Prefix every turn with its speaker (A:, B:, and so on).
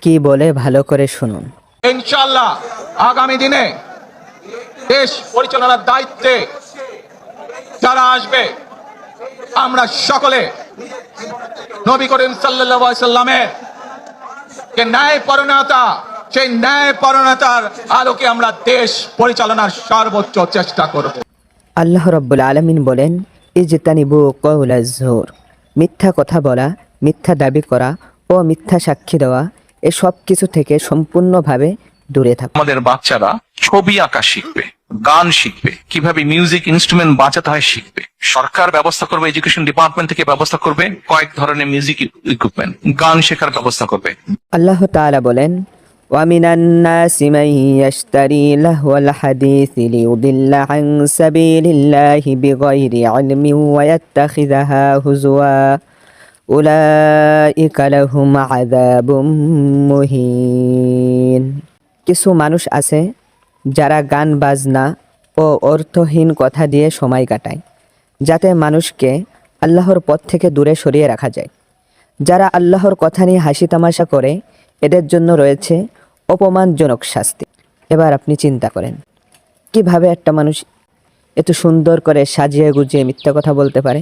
A: কি বলে ভালো করে শুনুন।
B: ইনশাআল্লাহ আগামী দিনে দেশ পরিচালনার দায়িত্বে যারা আসবে, আমরা সকলে নবী করিম সাল্লাল্লাহু আলাইহি সাল্লামের যে ন্যায়পরায়ণতা, সেই ন্যায়পরায়ণতার আলোকে আমরা দেশ পরিচালনার সর্বোচ্চ চেষ্টা করব।
A: আল্লাহ রাব্বুল আলামিন বলেন, ইজতানিবু কওলাজ জুর, মিথ্যা কথা বলা, মিথ্যা দাবি করা ও মিথ্যা সাক্ষী দেওয়া, এসব কিছু থেকে সম্পূর্ণভাবে দূরে থাকুন।
C: আমাদের বাচ্চারা ছবি আঁকা শিখবে, গান শিখবে, কিভাবে মিউজিক ইনস্ট্রুমেন্ট বাজাতে হয় শিখবে। সরকার ব্যবস্থা করবে, এডুকেশন ডিপার্টমেন্ট থেকে ব্যবস্থা করবে কয়েক ধরনের মিউজিক ইকুইপমেন্ট, গান শেখার ব্যবস্থা করবে।
A: আল্লাহ তাআলা বলেন, ওয়ামিনান নাসি মান ইয়াশতারি লাহওয়াল হাদিসি লিয়ুদিল্লা আন সাবিলিল্লাহি বিগাইরি ইলমিন ওয়া ইয়াত্তাখিযাহা হুজুয়া উলাইকা লাহুম আযাবুম মুহিন। কিছু মানুষ আছে যারা গান বাজনা ও অর্থহীন কথা দিয়ে সময় কাটায়, যাতে মানুষকে আল্লাহর পথ থেকে দূরে সরিয়ে রাখা যায়। যারা আল্লাহর কথা নিয়ে হাসি তামাশা করে, এদের জন্য রয়েছে অপমানজনক শাস্তি। এবার আপনি চিন্তা করেন, কিভাবে একটা মানুষ এত সুন্দর করে সাজিয়ে গুজিয়ে মিথ্যা কথা বলতে পারে।